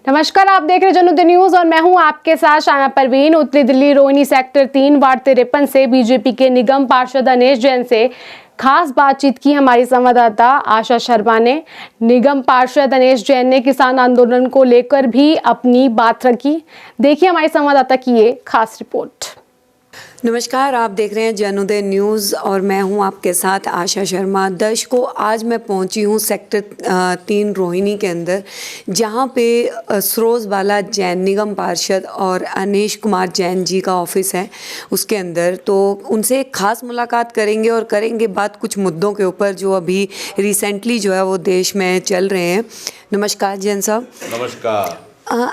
नमस्कार, आप देख रहे हैं जनउदय न्यूज और मैं हूं आपके साथ शाना परवीन। उत्तरी दिल्ली रोहिणी सेक्टर 3 वार्ड 53 से बीजेपी के निगम पार्षद अनेश जैन से खास बातचीत की हमारी संवाददाता आशा शर्मा ने। निगम पार्षद अनेश जैन ने किसान आंदोलन को लेकर भी अपनी बात रखी। देखिए हमारी संवाददाता की ये खास रिपोर्ट। नमस्कार, आप देख रहे हैं जनउदय न्यूज़ और मैं हूं आपके साथ आशा शर्मा। दर्शकों, आज मैं पहुंची हूं सेक्टर 3 रोहिणी के अंदर, जहां पे सरोज बाला जैन निगम पार्षद और अनेश कुमार जैन जी का ऑफिस है उसके अंदर। तो उनसे एक खास मुलाकात करेंगे और करेंगे बात कुछ मुद्दों के ऊपर जो अभी रिसेंटली जो है वो देश में चल रहे हैं। नमस्कार जैन साहब। नमस्कार।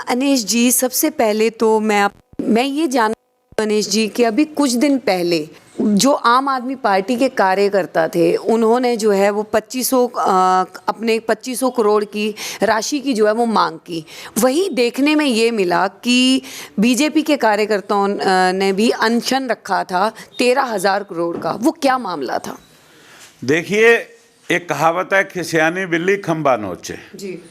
अनेश जी, सबसे पहले तो मैं ये जान अनेश जी कि अभी कुछ दिन पहले जो आम आदमी पार्टी के कार्यकर्ता थे उन्होंने जो है वो 2500 करोड़ की राशि की जो है वो मांग की। वही देखने में ये मिला कि बीजेपी के कार्यकर्ताओं ने भी अनशन रखा था 13,000 करोड़ का। वो क्या मामला था? देखिए, एक कहावत है, खिसियानी बिल्ली खंबा नोचे जी।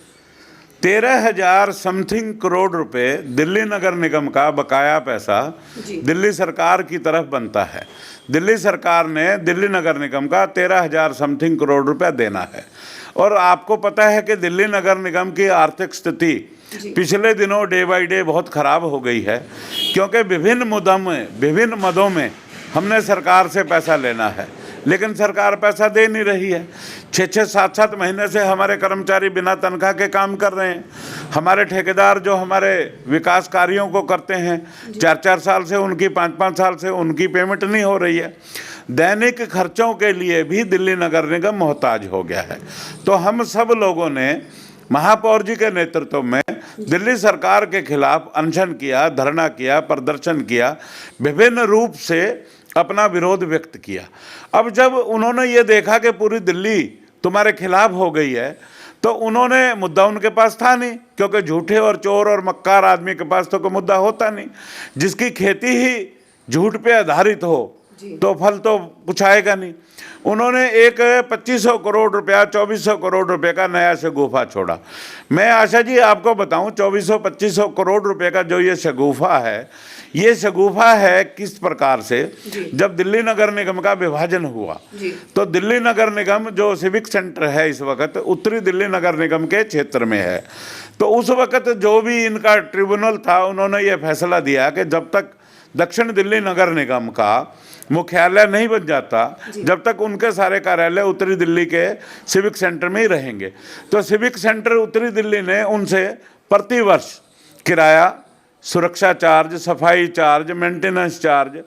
13,000 समथिंग करोड़ रुपए दिल्ली नगर निगम का बकाया पैसा दिल्ली सरकार की तरफ बनता है। दिल्ली सरकार ने दिल्ली नगर निगम का 13,000 समथिंग करोड़ रुपया देना है। और आपको पता है कि दिल्ली नगर निगम की आर्थिक स्थिति पिछले दिनों डे बाई डे बहुत खराब हो गई है, क्योंकि विभिन्न मदों में हमने सरकार से पैसा लेना है, लेकिन सरकार पैसा दे नहीं रही है। 6-6, 7-7 महीने से हमारे कर्मचारी बिना तनख्वाह के काम कर रहे हैं। हमारे ठेकेदार जो हमारे विकास कार्यों को करते हैं 4-4 साल से उनकी, 5-5 साल से उनकी पेमेंट नहीं हो रही है। दैनिक खर्चों के लिए भी दिल्ली नगर निगम मोहताज हो गया है। तो हम सब लोगों ने महापौर जी के नेतृत्व में दिल्ली सरकार के खिलाफ अनशन किया, धरना किया, प्रदर्शन किया, विभिन्न रूप से अपना विरोध व्यक्त किया। अब जब उन्होंने ये देखा कि पूरी दिल्ली तुम्हारे खिलाफ हो गई है, तो उन्होंने, मुद्दा उनके पास था नहीं, क्योंकि झूठे और चोर और मक्कार आदमी के पास तो कोई मुद्दा होता नहीं। जिसकी खेती ही झूठ पे आधारित हो तो फल तो कुछ आएगा नहीं। उन्होंने एक 2500 करोड़ रुपया, 2400 करोड़ रुपए का नया शगुफा छोड़ा। मैं आशा जी आपको बताऊं, 2400-2500 करोड़ रुपए का जो ये शगुफा है, ये शगुफा है किस प्रकार से, जब दिल्ली नगर निगम का विभाजन हुआ तो दिल्ली नगर निगम जो सिविक सेंटर है इस वक्त उत्तरी दिल्ली नगर निगम के क्षेत्र में है। तो उस वक्त जो भी इनका ट्रिब्यूनल था, उन्होंने ये फैसला दिया कि जब तक दक्षिण दिल्ली नगर निगम का मुख्यालय नहीं बन जाता, जब तक उनके सारे कार्यालय उत्तरी दिल्ली के सिविक सेंटर में ही रहेंगे। तो सिविक सेंटर उत्तरी दिल्ली ने उनसे प्रति वर्ष किराया, सुरक्षा चार्ज, सफाई चार्ज, मेंटेनेंस चार्ज,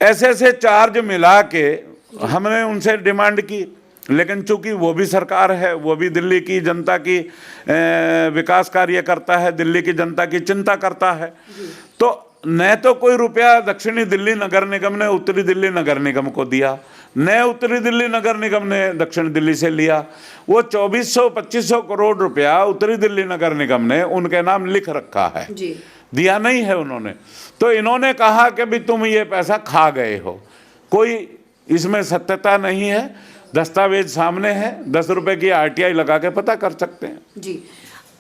ऐसे चार्ज मिला के हमने उनसे डिमांड की। लेकिन चूंकि वो भी सरकार है, वो भी दिल्ली की जनता की विकास कार्य करता है, दिल्ली की जनता की चिंता करता है, तो न तो कोई रुपया दक्षिणी दिल्ली नगर निगम ने उत्तरी दिल्ली नगर निगम को दिया, न उत्तरी दिल्ली नगर निगम ने दक्षिण दिल्ली से लिया। वो 2400-2500 करोड़ रुपया उत्तरी दिल्ली नगर निगम ने उनके नाम लिख रखा है, दिया नहीं है उन्होंने। तो इन्होंने कहा कि भी तुम ये पैसा खा गए हो, कोई इसमें सत्यता नहीं है, दस्तावेज सामने है, 10 रुपए की RTI लगा के पता कर सकते हैं जी।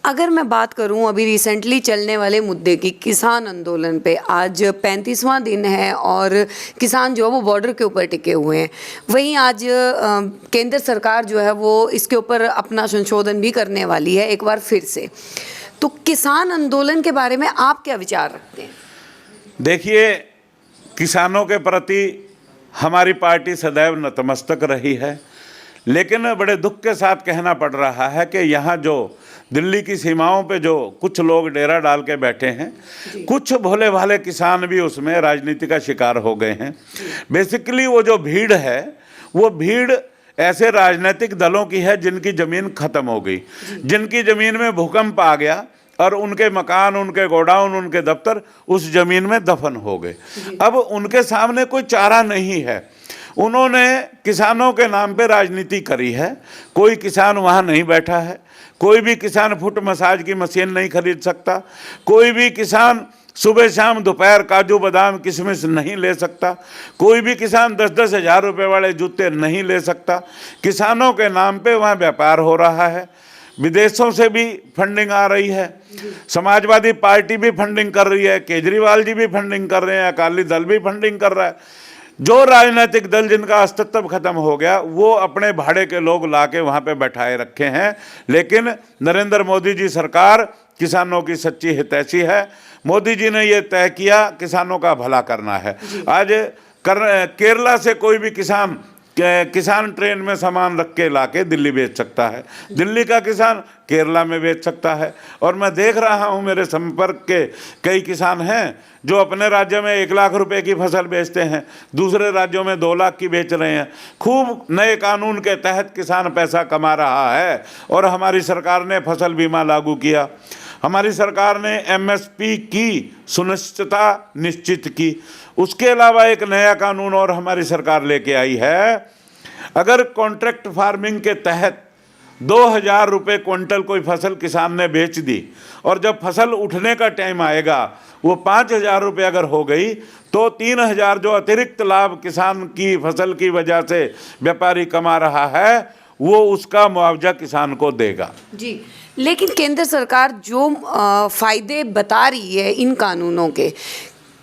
अगर मैं बात करूं अभी रिसेंटली चलने वाले मुद्दे की, किसान आंदोलन पे, आज 35वां दिन है और किसान जो है वो बॉर्डर के ऊपर टिके हुए हैं। वहीं आज केंद्र सरकार जो है वो इसके ऊपर अपना संशोधन भी करने वाली है एक बार फिर से। तो किसान आंदोलन के बारे में आप क्या विचार रखते हैं? देखिए, किसानों के प्रति हमारी पार्टी सदैव नतमस्तक रही है, लेकिन बड़े दुख के साथ कहना पड़ रहा है कि यहाँ जो दिल्ली की सीमाओं पे जो कुछ लोग डेरा डाल के बैठे हैं, कुछ भोले भाले किसान भी उसमें राजनीति का शिकार हो गए हैं। बेसिकली वो जो भीड़ है, वो भीड़ ऐसे राजनीतिक दलों की है जिनकी ज़मीन ख़त्म हो गई, जिनकी ज़मीन में भूकंप आ गया और उनके मकान, उनके गोडाउन, उनके दफ्तर उस ज़मीन में दफन हो गए। अब उनके सामने कोई चारा नहीं है। उन्होंने किसानों के नाम पे राजनीति करी है। कोई किसान वहाँ नहीं बैठा है, कोई भी किसान फुट मसाज की मशीन नहीं खरीद सकता, कोई भी किसान सुबह शाम दोपहर काजू बादाम किशमिश नहीं ले सकता, कोई भी किसान 10-10 हज़ार रुपये वाले जूते नहीं ले सकता। किसानों के नाम पे वहाँ व्यापार हो रहा है। विदेशों से भी फंडिंग आ रही है, समाजवादी पार्टी भी फंडिंग कर रही है, केजरीवाल जी भी फंडिंग कर रहे हैं, अकाली दल भी फंडिंग कर रहा है। जो राजनीतिक दल जिनका अस्तित्व खत्म हो गया वो अपने भाड़े के लोग लाके वहाँ पे बैठाए रखे हैं। लेकिन नरेंद्र मोदी जी सरकार किसानों की सच्ची हितैषी है। मोदी जी ने ये तय किया किसानों का भला करना है। आज केरला से कोई भी किसान ट्रेन में सामान रख के लाके दिल्ली बेच सकता है, दिल्ली का किसान केरला में बेच सकता है। और मैं देख रहा हूँ मेरे संपर्क के कई किसान हैं जो अपने राज्य में 1 लाख रुपए की फसल बेचते हैं, दूसरे राज्यों में 2 लाख की बेच रहे हैं। खूब नए कानून के तहत किसान पैसा कमा रहा है। और हमारी सरकार ने फसल बीमा लागू किया, हमारी सरकार ने एमएसपी की सुनिश्चितता निश्चित की। उसके अलावा एक नया कानून और हमारी सरकार लेके आई है, अगर कॉन्ट्रैक्ट फार्मिंग के तहत 2000 रुपये क्विंटल कोई फसल किसान ने बेच दी और जब फसल उठने का टाइम आएगा वो 5000 रुपये अगर हो गई तो 3000 जो अतिरिक्त लाभ किसान की फसल की वजह से व्यापारी कमा रहा है वो उसका मुआवजा किसान को देगा। जी, लेकिन केंद्र सरकार जो फायदे बता रही है इन कानूनों के,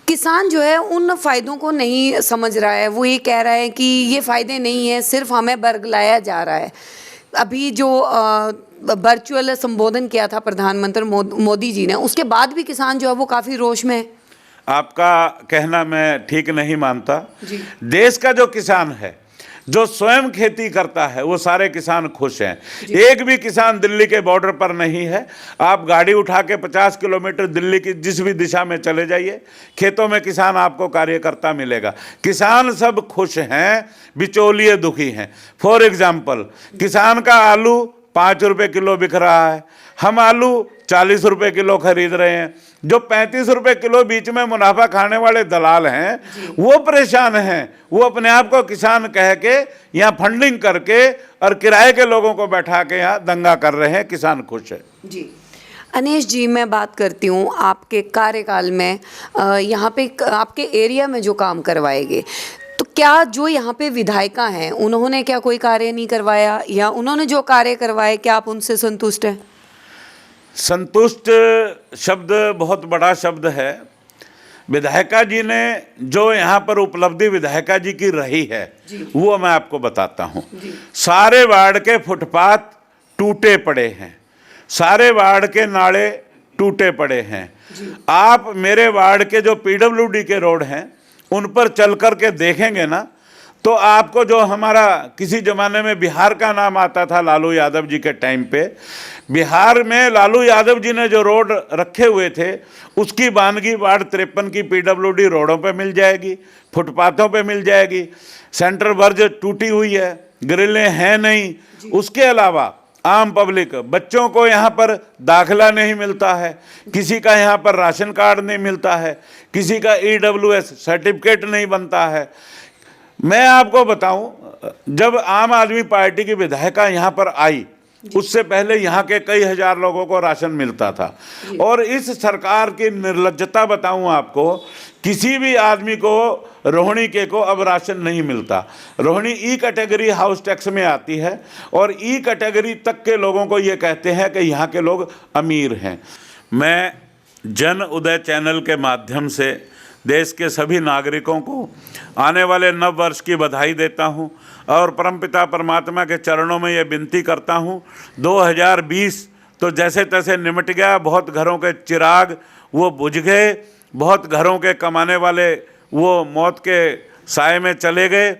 किसान जो है उन फ़ायदों को नहीं समझ रहा है। वो ये कह रहा है कि ये फ़ायदे नहीं है, सिर्फ हमें बरगलाया जा रहा है। अभी जो वर्चुअल संबोधन किया था प्रधानमंत्री मोदी जी ने, उसके बाद भी किसान जो है वो काफ़ी रोष में है। आपका कहना मैं ठीक नहीं मानता। देश का जो किसान है जो स्वयं खेती करता है वो सारे किसान खुश हैं। एक भी किसान दिल्ली के बॉर्डर पर नहीं है। आप गाड़ी उठा के 50 किलोमीटर दिल्ली की जिस भी दिशा में चले जाइए, खेतों में किसान आपको कार्यकर्ता मिलेगा। किसान सब खुश हैं, बिचौलिए दुखी हैं। फॉर एग्जाम्पल, किसान का आलू 5 रुपये किलो बिक रहा है, हम आलू 40 रुपये किलो खरीद रहे हैं। जो 35 रुपये किलो बीच में मुनाफा खाने वाले दलाल हैं वो परेशान हैं। वो अपने आप को किसान कह के यहाँ फंडिंग करके और किराए के लोगों को बैठा के यहाँ दंगा कर रहे हैं। किसान खुश है। जी, अनेश जी, मैं बात करती हूँ आपके कार्यकाल में यहाँ पे आपके एरिया में जो काम करवाए गए, तो क्या जो यहाँ पे विधायिका हैं उन्होंने क्या कोई कार्य नहीं करवाया, या उन्होंने जो कार्य करवाए क्या आप उनसे संतुष्ट हैं? संतुष्ट शब्द बहुत बड़ा शब्द है। विधायिका जी ने जो यहाँ पर उपलब्धि विधायिका जी की रही है वो मैं आपको बताता हूँ। सारे वार्ड के फुटपाथ टूटे पड़े हैं, सारे वार्ड के नाले टूटे पड़े हैं। आप मेरे वार्ड के जो पीडब्ल्यूडी के रोड हैं उन पर चल कर के देखेंगे ना तो आपको जो हमारा किसी ज़माने में बिहार का नाम आता था लालू यादव जी के टाइम पे, बिहार में लालू यादव जी ने जो रोड रखे हुए थे उसकी वानगी वार्ड 53 की पीडब्ल्यूडी रोडों पे मिल जाएगी, फुटपाथों पे मिल जाएगी। सेंट्रल वर्ज टूटी हुई है, ग्रिलें हैं नहीं। उसके अलावा आम पब्लिक, बच्चों को यहाँ पर दाखिला नहीं मिलता है, किसी का यहाँ पर राशन कार्ड नहीं मिलता है, किसी का EWS सर्टिफिकेट नहीं बनता है। मैं आपको बताऊं, जब आम आदमी पार्टी की विधायिका यहाँ पर आई उससे पहले यहाँ के कई हजार लोगों को राशन मिलता था। और इस सरकार की निर्लज्जता बताऊं आपको, किसी भी आदमी को रोहिणी के को अब राशन नहीं मिलता। रोहिणी ई कैटेगरी हाउस टैक्स में आती है और ई कैटेगरी तक के लोगों को ये कहते हैं कि यहाँ के लोग अमीर हैं। मैं जन उदय चैनल के माध्यम से देश के सभी नागरिकों को आने वाले नव वर्ष की बधाई देता हूं और परमपिता परमात्मा के चरणों में ये विनती करता हूं, 2020 तो जैसे तैसे निमट गया। बहुत घरों के चिराग वो बुझ गए, बहुत घरों के कमाने वाले वो मौत के साए में चले गए।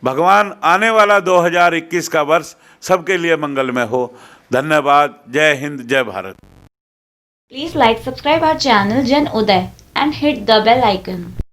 भगवान आने वाला 2021 का वर्ष सबके लिए मंगलमय हो। धन्यवाद। जय हिंद, जय Bharat. Please like, subscribe our channel Jan Uday and hit the bell icon.